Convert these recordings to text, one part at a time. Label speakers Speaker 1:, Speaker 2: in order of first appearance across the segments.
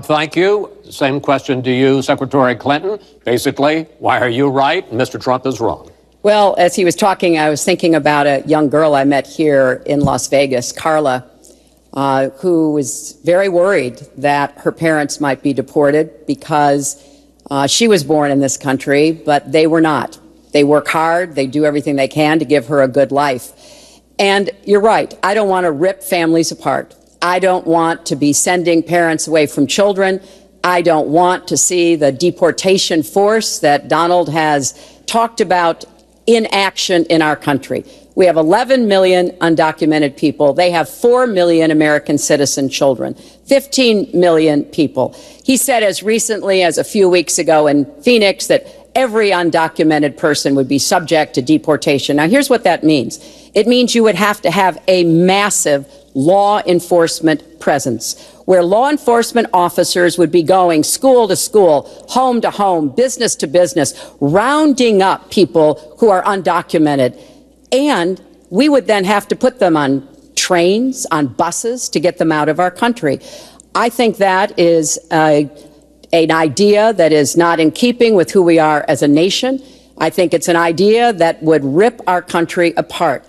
Speaker 1: Thank you. Same question to you, Secretary Clinton. Basically, why are you right and Mr. Trump is wrong?
Speaker 2: Well, as he was talking, I was thinking about a young girl I met here in Las Vegas, Carla, who was very worried that her parents might be deported because she was born in this country, but they were not. They work hard. They do everything they can to give her a good life. And you're right. I don't want to rip families apart. I don't want to be sending parents away from children. I don't want to see the deportation force that Donald has talked about in action in our country. We have 11 million undocumented people. They have 4 million American citizen children, 15 million people. He said as recently as a few weeks ago in Phoenix that every undocumented person would be subject to deportation. Now, here's what that means. It means you would have to have a massive law enforcement presence, where law enforcement officers would be going school to school, home to home, business to business, rounding up people who are undocumented. And we would then have to put them on trains, on buses to get them out of our country. I think that is an idea that is not in keeping with who we are as a nation. I think it's an idea that would rip our country apart.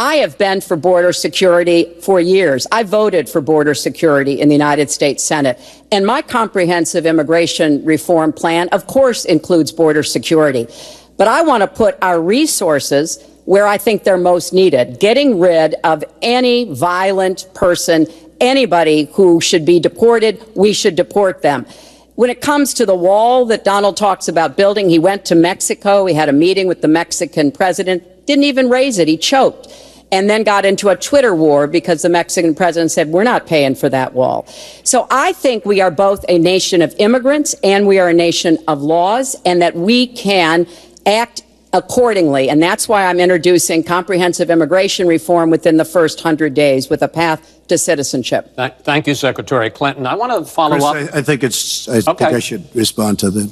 Speaker 2: I have been for border security for years. I voted for border security in the United States Senate. And my comprehensive immigration reform plan, of course, includes border security. But I want to put our resources where I think they're most needed, getting rid of any violent person, anybody who should be deported, we should deport them. When it comes to the wall that Donald talks about building, he went to Mexico. He had a meeting with the Mexican president, didn't even raise it. He choked. And then got into a Twitter war because the Mexican president said, we're not paying for that wall. So I think we are both a nation of immigrants and we are a nation of laws, and that we can act accordingly. And that's why I'm introducing comprehensive immigration reform within the first 100 days with a path to citizenship.
Speaker 1: Thank you, Secretary Clinton. I want to follow up.
Speaker 3: I think I should respond to that.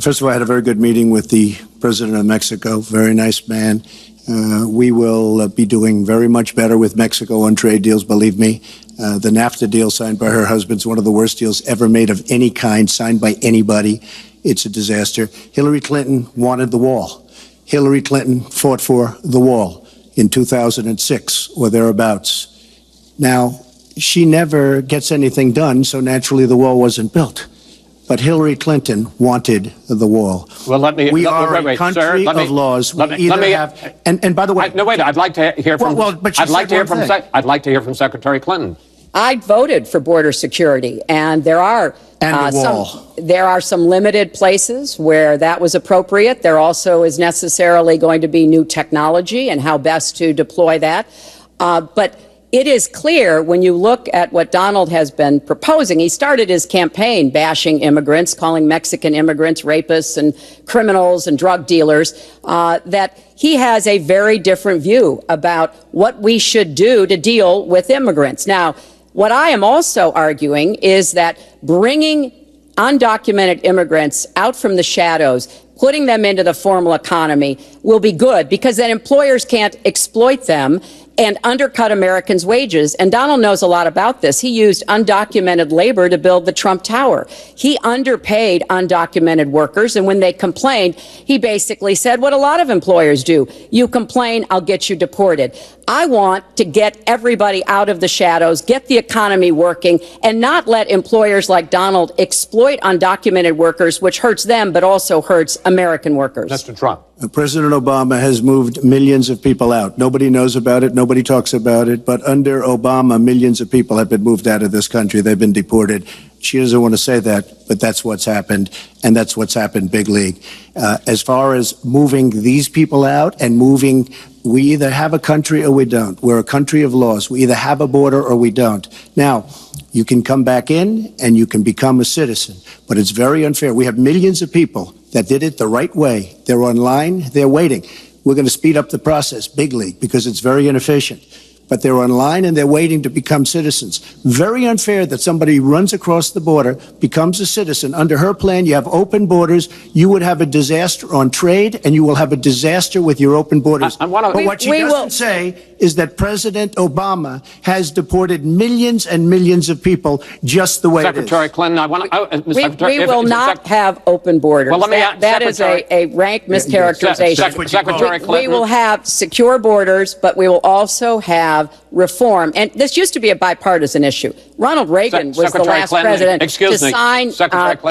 Speaker 3: First of all, I had a very good meeting with the president of Mexico, very nice man. We will be doing very much better with Mexico on trade deals, believe me. The NAFTA deal signed by her husband is one of the worst deals ever made of any kind, signed by anybody. It's a disaster. Hillary Clinton wanted the wall. Hillary Clinton fought for the wall in 2006 or thereabouts. Now, she never gets anything done, so naturally the wall wasn't built. But Hillary Clinton wanted the wall.
Speaker 1: Well,
Speaker 3: we are a country of laws. And by the way,
Speaker 1: no, wait. I'd like to hear from. I'd like to hear from Secretary Clinton.
Speaker 2: I voted for border security, and there are some limited places where that was appropriate. There also is necessarily going to be new technology and how best to deploy that. But it is clear when you look at what Donald has been proposing. He started his campaign bashing immigrants, calling Mexican immigrants rapists and criminals and drug dealers, that he has a very different view about what we should do to deal with immigrants. Now, what I am also arguing is that bringing undocumented immigrants out from the shadows, putting them into the formal economy will be good, because then employers can't exploit them and undercut Americans' wages. And Donald knows a lot about this. He used undocumented labor to build the Trump Tower. He underpaid undocumented workers, and when they complained, he basically said what a lot of employers do. You complain, I'll get you deported. I want to get everybody out of the shadows, get the economy working, and not let employers like Donald exploit undocumented workers, which hurts them but also hurts American workers.
Speaker 1: Mr. Trump.
Speaker 3: President Obama has moved millions of people out. Nobody knows about it. Nobody talks about it. But under Obama, millions of people have been moved out of this country. They've been deported. She doesn't want to say that, but that's what's happened, and that's what's happened big league. As far as moving these people out and moving, we either have a country or we don't. We're a country of laws. We either have a border or we don't. Now, you can come back in and you can become a citizen, but it's very unfair. We have millions of people that did it the right way. They're online, they're waiting. We're going to speed up the process, big league, because it's very inefficient. but they're online and they're waiting to become citizens. Very unfair that somebody runs across the border, becomes a citizen. Under her plan, you have open borders. You would have a disaster on trade, and you will have a disaster with your open borders. But what she doesn't say is that President Obama has deported millions and millions of people just the way
Speaker 1: Secretary
Speaker 3: it is.
Speaker 1: Clinton, I want to...
Speaker 2: We will not have open borders.
Speaker 1: Well, let me
Speaker 2: that is a rank mischaracterization.
Speaker 1: Secretary Clinton.
Speaker 2: We will have secure borders, but we will also have reform. And this used to be a bipartisan issue. Ronald Reagan was the last president to sign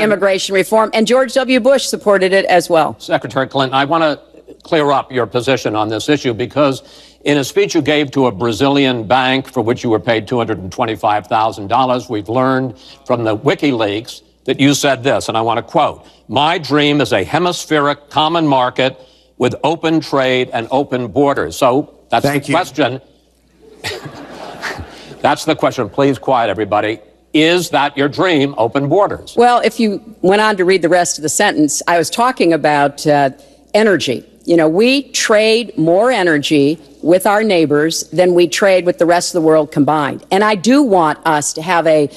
Speaker 2: immigration reform, and George W. Bush supported it as well.
Speaker 1: Secretary Clinton, I want to clear up your position on this issue because in a speech you gave to a Brazilian bank for which you were paid $225,000, we've learned from the WikiLeaks that you said this, and I want to quote, "My dream is a hemispheric common market with open trade and open borders." So that's the question. That's the question. Please quiet everybody. Is that your dream, open borders?
Speaker 2: Well, if you went on to read the rest of the sentence, I was talking about energy. You know, we trade more energy with our neighbors than we trade with the rest of the world combined. And I do want us to have an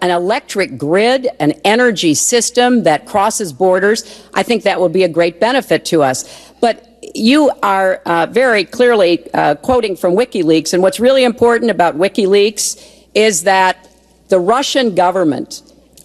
Speaker 2: electric grid, an energy system that crosses borders. I think that will be a great benefit to us. But you are very clearly quoting from WikiLeaks. And what's really important about WikiLeaks is that the Russian government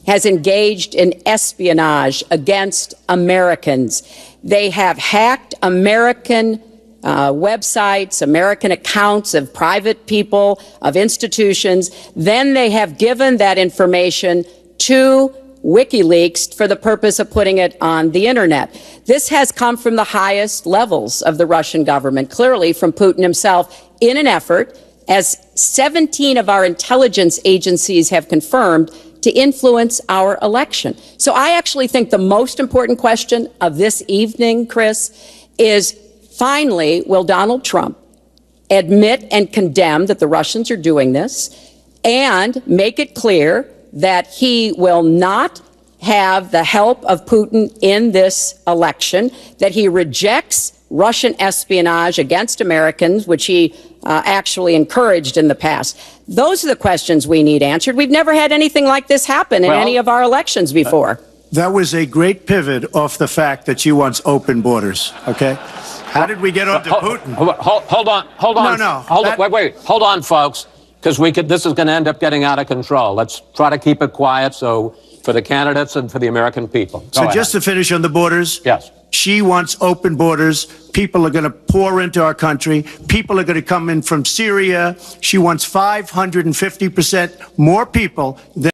Speaker 2: has engaged in espionage against Americans. They have hacked American websites, American accounts of private people, of institutions. Then they have given that information to WikiLeaks for the purpose of putting it on the internet. This has come from the highest levels of the Russian government, clearly from Putin himself, in an effort, as 17 of our intelligence agencies have confirmed, to influence our election. So I actually think the most important question of this evening, Chris, is finally, will Donald Trump admit and condemn that the Russians are doing this and make it clear that he will not have the help of Putin in this election, that he rejects Russian espionage against Americans, which he actually encouraged in the past. Those are the questions we need answered. We've never had anything like this happen in any of our elections before.
Speaker 3: That was a great pivot off the fact that she wants open borders, okay? How did we get onto Putin?
Speaker 1: Hold on. Wait. Hold on, folks, because this is going to end up getting out of control. Let's try to keep it quiet for the candidates and for the American people.
Speaker 3: So just to finish on the borders.
Speaker 1: Yes.
Speaker 3: She wants open borders. People are going to pour into our country. People are going to come in from Syria. She wants 550% more people than